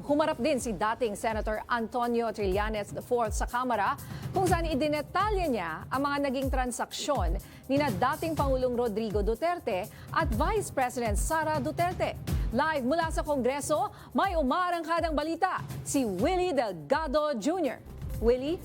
Humarap din si dating Senator Antonio Trillanes IV sa Kamara kung saan idinetalye niya ang mga naging transaksyon ni dating Pangulong Rodrigo Duterte at Vice President Sara Duterte. Live mula sa Kongreso, may umarangkadang balita, si Willie Delgado Jr. Willie?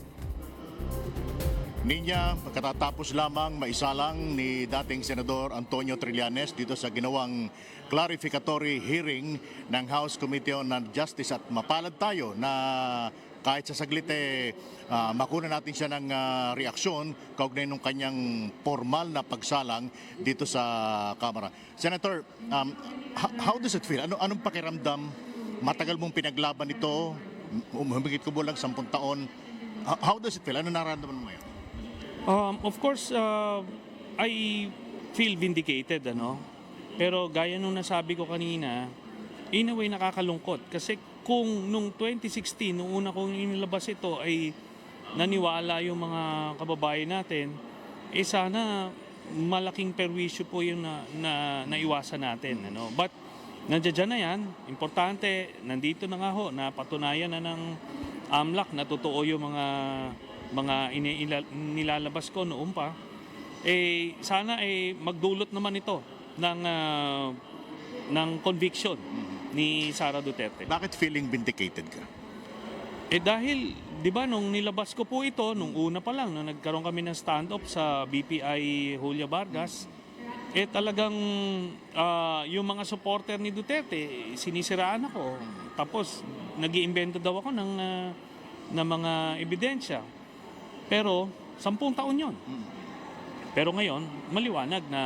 Ninya, katatapos lamang maisalang ni dating Senador Antonio Trillanes dito sa ginawang clarificatory hearing ng House Committee on Justice at mapalad tayo na kahit sa saglit makuna natin siya ng reaksyon kaugnay ng kanyang formal na pagsalang dito sa Kamara. Senator, how does it feel? Anong pakiramdam? Matagal mong pinaglaban ito, humigit ko bulang 10 taon. How does it feel? Ano nararamdaman mo ngayon? Of course, I feel vindicated, ano? Pero gaya nung nasabi ko kanina, in a way nakakalungkot. Kasi kung nung 2016, nung una kong inilabas ito, ay naniwala yung mga kababayan natin, sana malaking perwisyo po yung naiwasan natin. Ano? But nandiyan na yan, importante, nandito na nga ho, napatunayan na ng AMLAC na totoo yung mga nilalabas ko noon pa, sana magdulot naman ito ng conviction ni Sara Duterte. Bakit feeling vindicated ka? Dahil, di ba, nung nilabas ko po ito, nung una pa lang, nung nagkaroon kami ng stand-up sa BPI Julia Vargas, talagang yung mga supporter ni Duterte, sinisiraan ako. Tapos, nag-iimbento daw ako ng mga ebidensya. Pero 10 taon yon. Pero ngayon, maliwanag na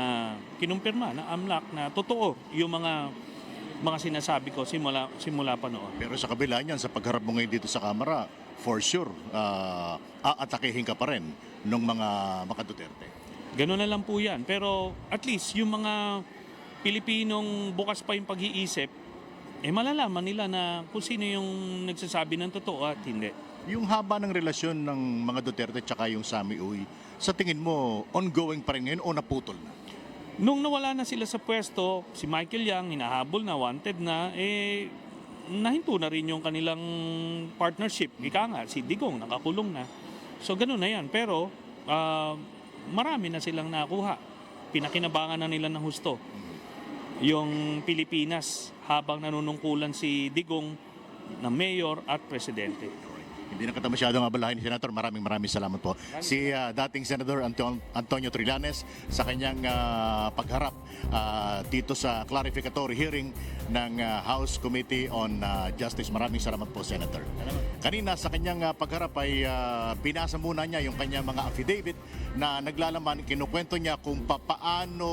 kinumpirma na AMLAC na totoo yung mga sinasabi ko simula pa noon. Pero sa kabila niyan, sa pagharap mo ngayon dito sa Kamara, for sure, aatakihin ka pa rin ng mga Duterte. Ganoon na lang po yan. Pero at least yung mga Pilipinong bukas pa yung pag-iisip, malalaman nila na kung sino yung nagsasabi ng totoo at hindi. Yung haba ng relasyon ng mga Duterte tsaka yung Sami Uy, sa tingin mo, ongoing pa rin ngayon o naputol na? Nung nawala na sila sa pwesto, si Michael Yang, hinahabol na, wanted na, nahinto na rin yung kanilang partnership. Ika nga, si Digong, nakakulong na. So, ganun na yan. Pero, marami na silang nakuha. Pinakinabangan na nila ng husto. Yung Pilipinas, habang nanunungkulan si Digong na mayor at presidente. Hindi na kita masyadong abalahin, Senator. Maraming salamat po. Si dating Senador Antonio Trillanes sa kanyang pagharap dito sa clarificatory hearing ng House Committee on Justice. Maraming salamat po, Senator. Kanina sa kanyang pagharap ay binasa muna niya yung kanyang mga affidavit na naglalaman, kinukwento niya kung paano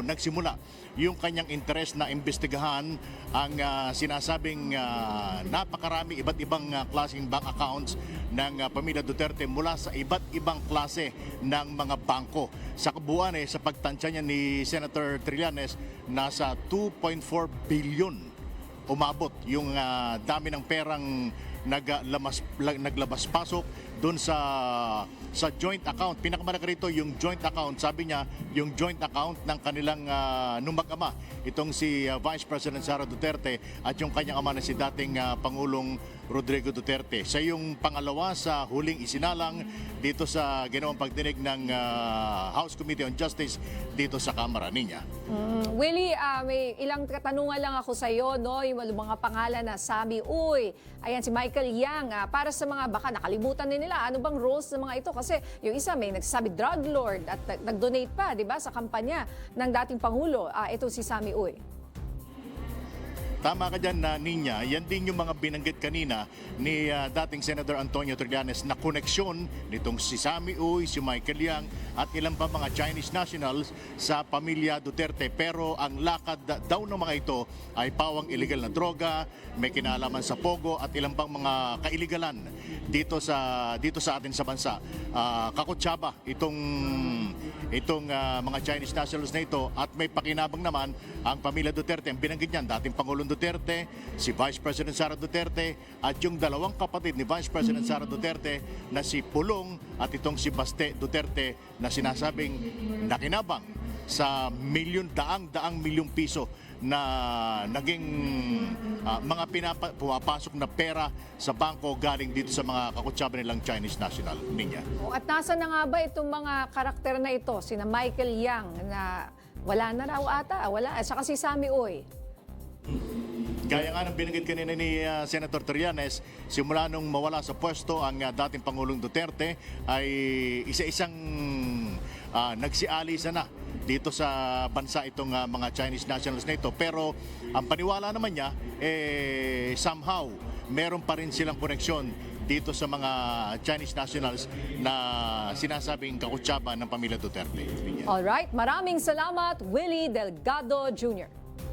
nagsimula yung kanyang interes na imbestigahan ang sinasabing napakarami iba't ibang klaseng bank accounts ng pamilya Duterte mula sa iba't ibang klase ng mga bangko. Sa kabuuan sa pagtansya niya ni Senator Trillanes, nasa 2.4 billion umabot yung dami ng perang naglabas-pasok doon sa joint account. Pinakamalaki rito yung joint account. Sabi niya, yung joint account ng kanilang nung mag-ama, itong si Vice President Sara Duterte at yung kanyang ama na si dating Pangulong Rodrigo Duterte. Siya yung pangalawa sa huling isinalang dito sa ginawang pagdinig ng House Committee on Justice dito sa Kamara niya. Willie, may ilang katanungan lang ako sa iyo, no? Yung mga pangalan na Sami Uy, ayan si Michael Yang, para sa mga baka nakalimutan din nila, ano bang roles ng mga ito? Kasi yung isa may nagsasabi drug lord at nag-donate pa, di ba, sa kampanya ng dating Pangulo. Ito si Sami Uy. Tama ka dyan, Ninya. Yan din yung mga binanggit kanina ni dating Senator Antonio Trillanes na koneksyon nitong si Sami Uy, si Michael Yang at ilang pa mga Chinese nationals sa pamilya Duterte. Pero ang lakad daw ng mga ito ay pawang illegal na droga, may kinalaman sa pogo at ilang pang mga kailigalan dito sa atin sa bansa. Kakutsaba itong mga Chinese nationals na ito at may pakinabang naman ang pamilya Duterte. Ang binanggit niyan, dating Pangulong Duterte, si Vice President Sara Duterte at yung dalawang kapatid ni Vice President Sara Duterte na si Pulong at itong si Baste Duterte na sinasabing nakinabang sa daang milyong piso na naging mga pumapasok na pera sa bangko galing dito sa mga kakutsaba nilang Chinese national. Ninya. At nasa na nga ba itong mga karakter na ito? Sina Michael Yang na wala na raw ata, wala. At saka si Sammy Uy. Gaya nga ng binanggit kanina ni Senator Trillanes, simula nung mawala sa pwesto ang dating Pangulong Duterte ay isa-isang nagsialisa na dito sa bansa itong mga Chinese nationals na ito. Pero ang paniwala naman niya, somehow, meron pa rin silang koneksyon dito sa mga Chinese nationals na sinasabing kakutsaba ng pamilya Duterte. Alright, maraming salamat, Willie Delgado Jr.